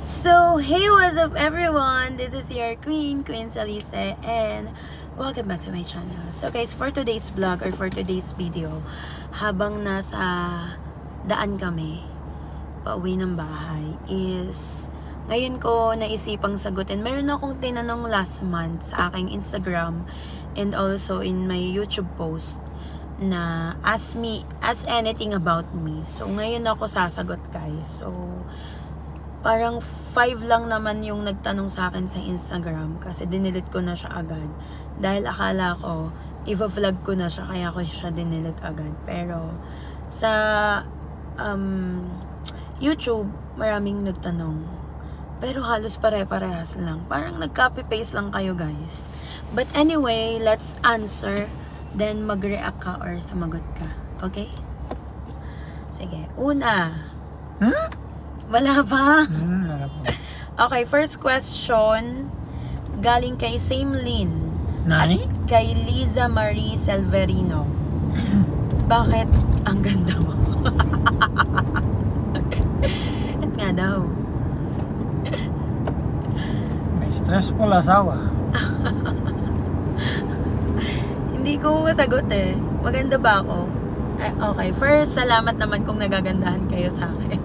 So, hey, what's up everyone? This is your Queen Salise, and welcome back to my channel. So guys, for today's vlog or for today's video, habang nasa daan kami, pauwi ng bahay, is ngayon ko naisipang sagutin. Meron akong tinanong last month sa aking Instagram and also in my YouTube post na ask anything about me. So ngayon ako sasagot, guys. So parang 5 lang naman yung nagtanong sa akin sa Instagram kasi dinilit ko na siya agad. Dahil akala ko, i-vlog ko na siya kaya ko siya dinilit agad. Pero sa YouTube, maraming nagtanong. Pero halos pare-parehas lang. Parang nag-copy-paste lang kayo, guys. But anyway, let's answer. Then mag-react ka or sumagot ka. Okay? Sige. Una. Wala pa? Wala pa. Okay, first question. Galing kay Same Lynn. Nani? At kay Liza Marie Selverino. Bakit ang ganda mo? At nga daw. May stressful asawa. Hindi ko masagot eh. Maganda ba ako? Okay, first, salamat naman kung nagagandahan kayo sa akin.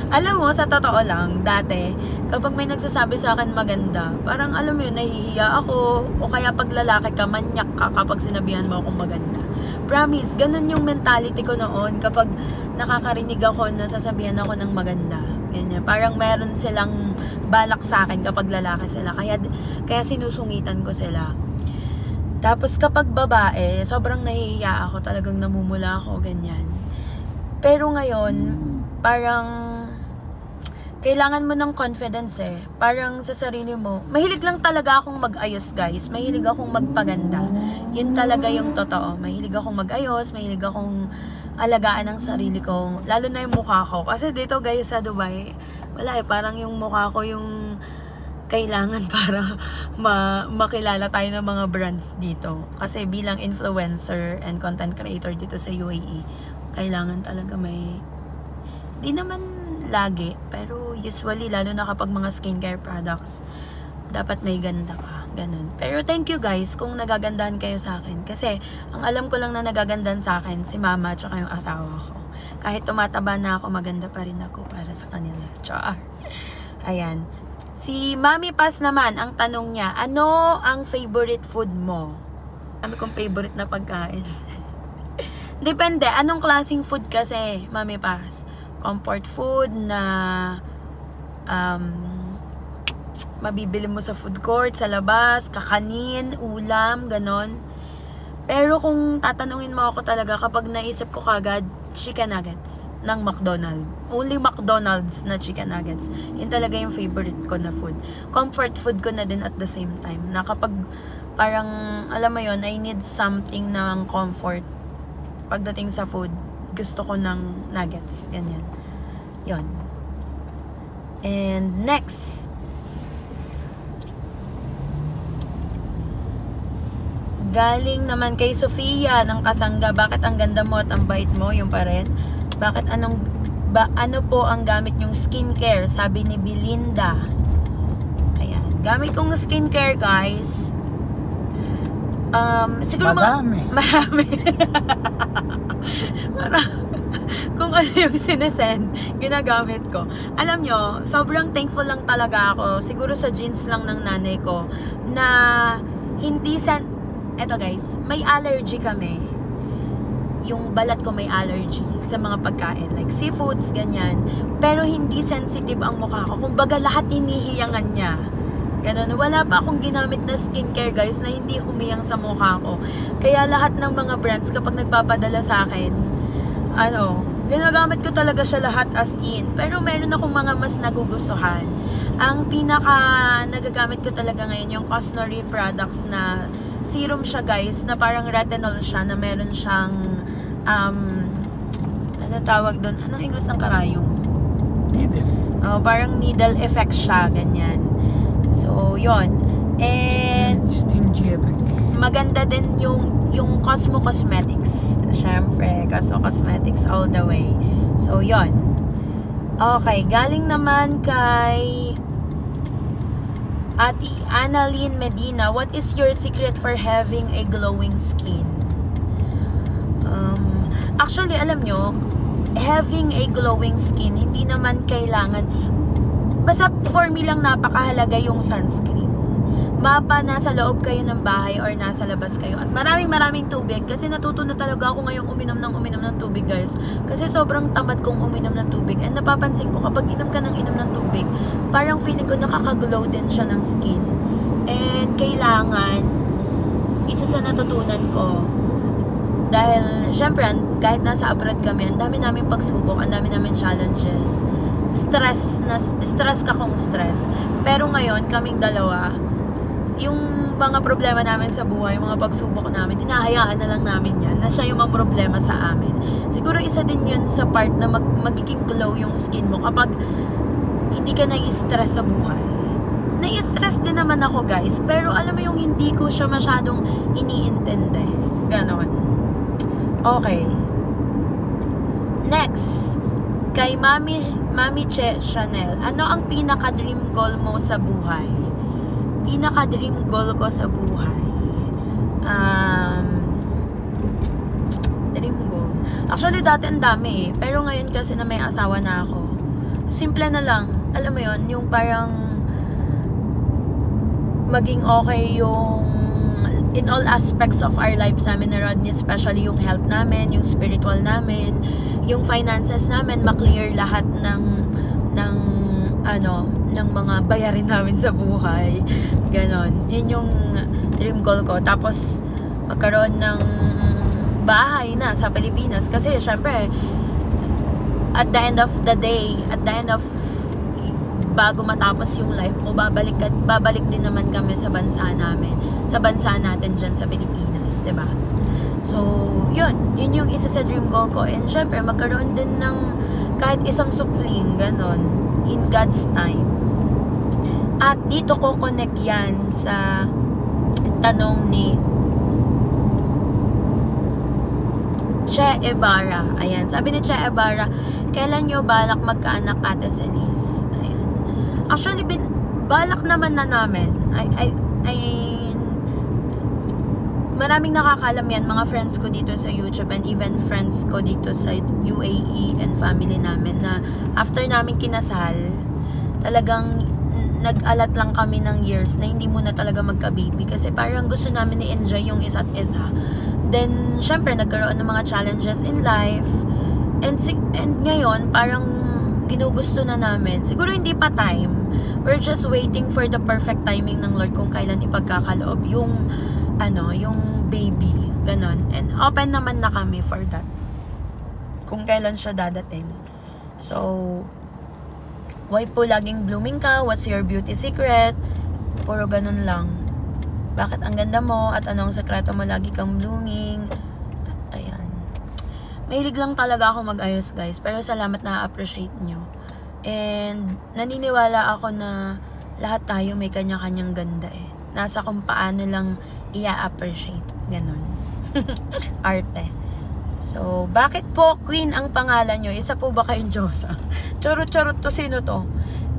Alam mo, sa totoo lang, dati, kapag may nagsasabi sa akin maganda, parang alam mo yun, nahihiya ako, o kaya pag lalaki ka, manyak ka kapag sinabihan mo akong maganda. Promise, ganun yung mentality ko noon kapag nakakarinig ako na sasabihan ako ng maganda. Ganyan. Parang meron silang balak sa akin kapag lalaki sila, kaya sinusungitan ko sila. Tapos kapag babae, sobrang nahihiya ako, talagang namumula ako, ganyan. Pero ngayon, parang kailangan mo ng confidence eh. Parang sa sarili mo. Mahilig lang talaga akong mag-ayos, guys. Mahilig akong magpaganda. Yun talaga yung totoo. Mahilig akong mag-ayos, mahilig akong alagaan ang sarili ko. Lalo na yung mukha ko. Kasi dito, guys, sa Dubai, wala eh. Parang yung mukha ko yung kailangan para makilala tayo ng mga brands dito. Kasi bilang influencer and content creator dito sa UAE, kailangan talaga may, di naman lagi, pero usually, lalo na kapag mga skincare products, dapat may ganda ka. Ganun. Pero thank you, guys, kung nagagandahan kayo sa akin. Kasi ang alam ko lang na nagagandahan sa akin, si mama at saka yung asawa ko. Kahit tumataba na ako, maganda pa rin ako para sa kanila. Char. Ayan. Si Mami Paz naman, ang tanong niya, ano ang favorite food mo? Ano kong favorite na pagkain? Depende, anong klaseng food kasi, Mami Paz? Comfort food na mabibili mo sa food court, sa labas, kakanin, ulam, ganon. Pero kung tatanungin mo ako talaga, kapag naisip ko kagad, chicken nuggets ng McDonald's. Only McDonald's na chicken nuggets. Yun talaga yung favorite ko na food. Comfort food ko na din at the same time. Na kapag parang, alam mo yun, I need something ng comfort. Pagdating sa food, gusto ko ng nuggets. Ganyan. Yun. And next. Galing naman kay Sofia ng Kasangga. Bakit ang ganda mo at ang bait mo? Yung pa rin. Bakit ano po ang gamit yung skincare? Sabi ni Belinda. Ayan. Gamit kong skincare, guys. Siguro Marami. Kung ano yung sinesend, ginagamit ko. Alam nyo, sobrang thankful lang talaga ako. Siguro sa jeans lang ng nanay ko na hindi eto guys, may allergy kami. Yung balat ko may allergy sa mga pagkain. Like seafoods, ganyan. Pero hindi sensitive ang mukha ko. Kumbaga lahat hinihiyangan niya. Ganun. Wala pa akong ginamit na skincare, guys, na hindi humiyang sa mukha ko. Kaya lahat ng mga brands, kapag nagpapadala sa akin, ginagamit ko talaga siya lahat as in. Pero meron akong mga mas nagugustuhan. Ang pinaka nagagamit ko talaga ngayon, yung Cosnori products na serum siya, guys, na parang retinol siya, na meron siyang ano tawag doon? Anong English ng karayong? Needle. Parang needle effect siya, ganyan. So, yon. And Stingy effect. maganda din yung Cosmo Cosmetics. Syempre, Cosmo Cosmetics all the way. So, yon. Okay, galing naman kay Ate Annalyn Medina. What is your secret for having a glowing skin? Actually, alam nyo, having a glowing skin, hindi naman kailangan, basta for me lang napakahalaga yung sunscreen. Mapa nasa loob kayo ng bahay or nasa labas kayo. At maraming tubig. Kasi natuto na talaga ako ngayong uminom ng tubig, guys. Kasi sobrang tamad kong uminom ng tubig. And napapansin ko, kapag inom ka ng tubig, parang feeling ko nakaka-glow din siya ng skin. And kailangan, isa sa natutunan ko, dahil, syempre, kahit nasa abroad kami, ang dami namin pagsubok, ang dami namin challenges. Stress ka kung stress. Pero ngayon, kaming dalawa, yung mga problema namin sa buhay, yung mga pagsubok namin, hinahayaan na lang namin yan, na siya yung mga problema sa amin. Siguro isa din yun sa part na magiging glow yung skin mo kapag hindi ka nai-stress sa buhay. Nai-stress din naman ako, guys, pero alam mo yung hindi ko siya masyadong iniintindi. Ganon. Okay. Next, kay Mami Che Chanel. Ano ang pinaka-dream goal mo sa buhay? Pinaka-dream goal ko sa buhay? Dream goal. Actually, dati ang dami eh. Pero ngayon kasi na may asawa na ako, simple na lang. Alam mo yon, yung parang maging okay yung in all aspects of our lives namin na Rodney, especially yung health namin, yung spiritual namin, yung finances namin, maklear lahat ng mga bayarin namin sa buhay. Ganon. Yun yung dream goal ko. Tapos, magkaroon ng bahay na sa Pilipinas. Kasi, syempre, at the end of the day, bago matapos yung life mo, babalik din naman kami sa bansa namin, sa bansa natin dyan sa Pilipinas, diba? So, yun yung isa sa dream goal ko. And syempre, magkaroon din ng kahit isang supling, ganon, in God's time. At dito ko connect yan sa tanong ni Che Ibarra. Ayan, sabi ni Che Ibarra, kailan nyo balak magkaanak, Ate Celis? Ayan. Actually, balak naman na namin. Maraming nakakalam yan, mga friends ko dito sa YouTube and even friends ko dito sa UAE and family namin, na after namin kinasal, talagang nag-alat lang kami ng years na hindi muna talaga magka-baby kasi parang gusto namin i-enjoy yung isa't isa. Then, syempre, nagkaroon ng mga challenges in life. And ngayon, parang ginugusto na namin. Siguro hindi pa time. We're just waiting for the perfect timing ng Lord kung kailan ipagkakaloob yung baby. Ganon. And open naman na kami for that. Kung kailan siya dadating. So, why po laging blooming ka? What's your beauty secret? Puro ganon lang. Bakit ang ganda mo? At anong sekreto mo lagi kang blooming? Ayan. Mahilig lang talaga ako mag-ayos, guys. Pero salamat na appreciate nyo. And naniniwala ako na lahat tayo may kanya-kanyang ganda eh. Nasa kung paano lang i-appreciate. Ganon. Arte. So, bakit po Queen ang pangalan nyo? Isa po ba kayong Diyosa? Charot-charot to. Sino to?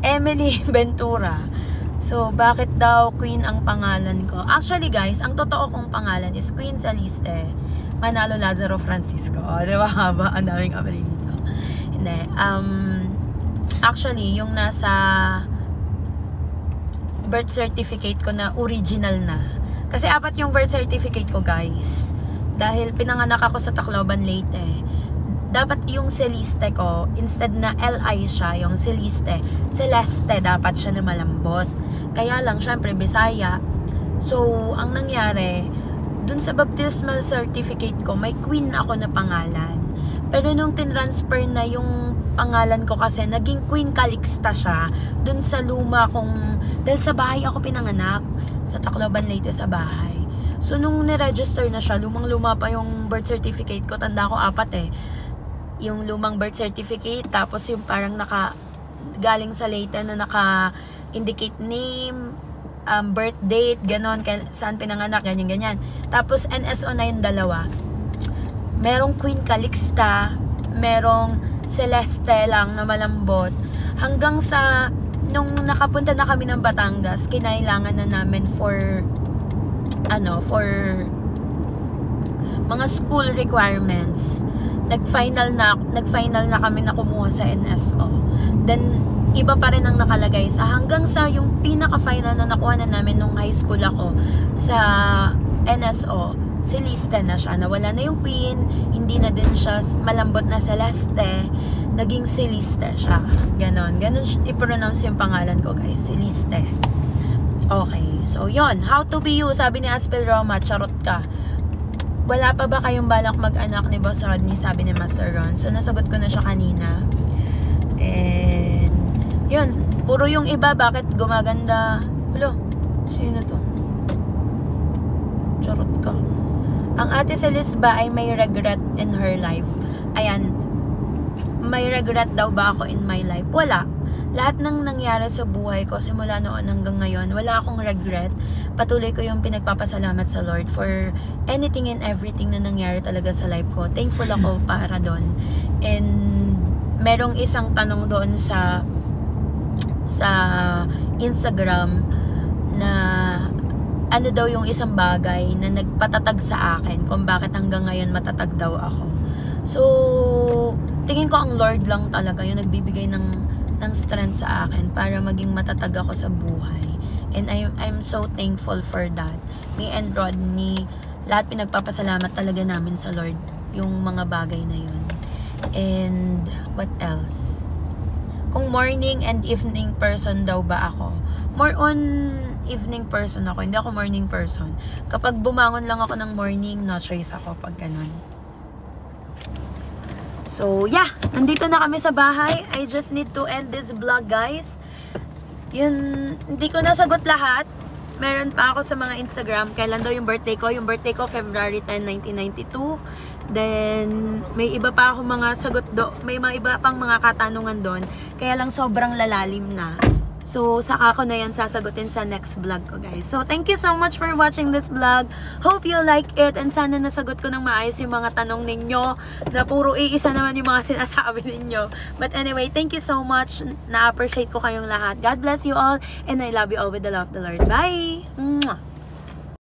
Emily Ventura. So, bakit daw Queen ang pangalan ko? Actually, guys, ang totoo kong pangalan is Queen Celeste Manalo Lazaro Francisco. O, diba? Haba. Ang daming apelido. Hindi. Actually, yung nasa birth certificate ko na original na. Kasi 4 yung birth certificate ko, guys. Dahil pinanganak ako sa Tacloban, Leyte. Dapat yung Celeste ko, instead na L-I siya, yung Celeste dapat siya na malambot. Kaya lang, syempre, Bisaya. So, ang nangyari, dun sa baptismal certificate ko, may Queen ako na pangalan. Pero nung tinransfer na yung pangalan ko kasi, naging Queen Calixta siya. Dun sa luma kong, dahil sa bahay ako pinanganak. Sa Tacloban, Leyte, sa bahay. So, nung niregister na siya, lumang-luma pa yung birth certificate ko. Tanda ko 4 eh. Yung lumang birth certificate, tapos yung parang galing sa Leyte na naka-indicate name, birth date, ganon, saan pinanganak, ganyan-ganyan. Tapos, NSO na yung dalawa. Merong Queen Calixta, merong Celeste lang na malambot. Hanggang sa, nung nakapunta na kami ng Batangas, kinailangan na namin for mga school requirements. Nag-final na kami na kumuha sa NSO. Then, iba pa rin ang nakalagay sa hanggang sa yung pinaka-final na nakuha na namin nung high school ako sa NSO, Celeste na siya. Nawala na yung Queen, hindi na din siya malambot na Celeste, naging Celeste siya. Ganon i-pronounce yung pangalan ko, guys. Celeste. Okay, so yon. How to be you, sabi ni Aspel Roma, charot ka. Wala pa ba kayong balak mag-anak ni Boss Rodney, sabi ni Master Ron. So, nasagot ko na siya kanina. And, yun, puro yung iba, bakit gumaganda? Hello, sino to? Charot ka. Ang ate Celis ba ay may regret in her life? Ayan, may regret daw ba ako in my life? Wala. Lahat ng nangyari sa buhay ko, simula noon hanggang ngayon, wala akong regret. Patuloy ko yung pinagpapasalamat sa Lord for anything and everything na nangyari talaga sa life ko. Thankful ako para doon. And merong isang tanong doon sa Instagram na ano daw yung isang bagay na nagpatatag sa akin kung bakit hanggang ngayon matatag daw ako. So, tingin ko ang Lord lang talaga yung nagbibigay ng strength sa akin para maging matatag ako sa buhay. And I'm so thankful for that. Me and Rodney, lahat pinagpapasalamat talaga namin sa Lord yung mga bagay na yun. And what else? Kung morning and evening person daw ba ako? More on evening person ako. Hindi ako morning person. Kapag bumangon lang ako ng morning, no choice ako pag ganun. So, yeah. Nandito na kami sa bahay. I just need to end this vlog, guys. Yun, hindi ko nasagot lahat. Meron pa ako sa mga Instagram. Kailan daw yung birthday ko? Yung birthday ko, February 10, 1992. Then, may iba pa ako mga sagot do. May mga iba pang mga katanungan doon. Kaya lang sobrang lalalim na. So, saka ko na yan sasagutin sa next vlog ko, guys. So, thank you so much for watching this vlog. Hope you like it. And sana nasagot ko ng maayos yung mga tanong ninyo. Na puro iisa naman yung mga sinasabi ninyo. But anyway, thank you so much. Na-appreciate ko kayong lahat. God bless you all. And I love you all with the love of the Lord. Bye! Mwah!